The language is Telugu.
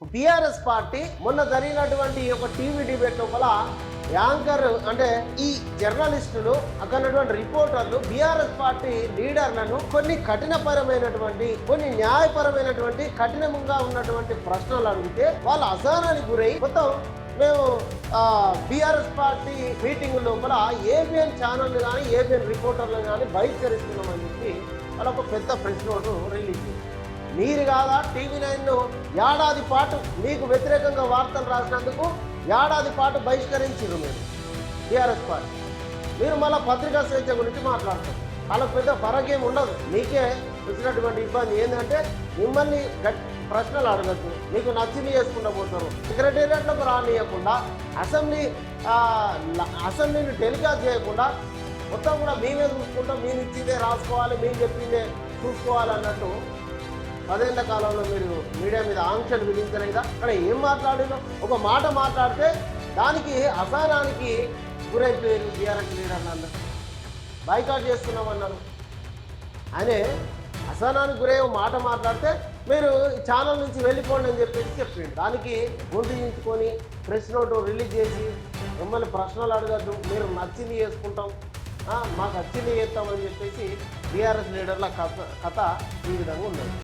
బీఆర్ఎస్ పార్టీ మొన్న జరిగినటువంటి ఒక టీవీ డిబేట్ లోపల యాంకర్ అంటే ఈ జర్నలిస్టులు అక్కడ ఉన్నటువంటి రిపోర్టర్లు బీఆర్ఎస్ పార్టీ లీడర్లను కొన్ని కఠినపరమైనటువంటి కొన్ని న్యాయపరమైనటువంటి కఠినంగా ఉన్నటువంటి ప్రశ్నలు అడిగితే వాళ్ళ అసహనానికి గురై మొత్తం మేము బీఆర్ఎస్ పార్టీ మీటింగ్ లోపల ఏబిఎన్ ఛానల్ కానీ ఏబిఎన్ రిపోర్టర్లు కానీ బహిష్కరిస్తున్నామని చెప్పి వాళ్ళ ఒక పెద్ద ప్రెస్ నోటు రిలీజ్ చేశారు. మీరు కాదా టీవీ9 ఏడాది పాటు మీకు వ్యతిరేకంగా వార్తలు రాసినందుకు ఏడాది పాటు బహిష్కరించారు మీరు టీఆర్ఎస్ పార్టీ. మీరు మళ్ళీ పత్రికా స్వేచ్ఛ గురించి మాట్లాడతారు. వాళ్ళకి పెద్ద ఫరకేం ఉండదు. మీకే వచ్చినటువంటి ఇబ్బంది ఏంటంటే మిమ్మల్ని ప్రశ్నలు అడగద్దు, మీకు నచ్చింది చేసుకుంటూ పోతారు. సెక్రటేరియట్లకు రానియకుండా అసెంబ్లీని టెలికాస్ట్ చేయకుండా మొత్తం కూడా మేమే చూసుకుంటాం, మేము ఇచ్చిందే రాసుకోవాలి, మేము చెప్పిందే చూసుకోవాలన్నట్టు 10 ఏళ్ల కాలంలో మీరు మీడియా మీద ఆంక్షలు విధించలేదా? అక్కడ ఏం మాట్లాడినో ఒక మాట మాట్లాడితే దానికి అసహనానికి గురైపోయారు బీఆర్ఎస్ లీడర్లు అందరూ. బైకాట్ చేస్తున్నామన్నారు. అనే అసహనానికి గురై మాట మాట్లాడితే మీరు ఈ ఛానల్ నుంచి వెళ్ళిపోండి అని చెప్పిండు. దానికి గుంటించుకొని ప్రెస్ నోటు రిలీజ్ చేసి మిమ్మల్ని ప్రశ్నలు అడగద్దు, మీరు నచ్చింది చేసుకుంటాం, మాకు నచ్చింది చేస్తామని చెప్పేసి బీఆర్ఎస్ లీడర్ల కథ ఈ విధంగా ఉన్నది.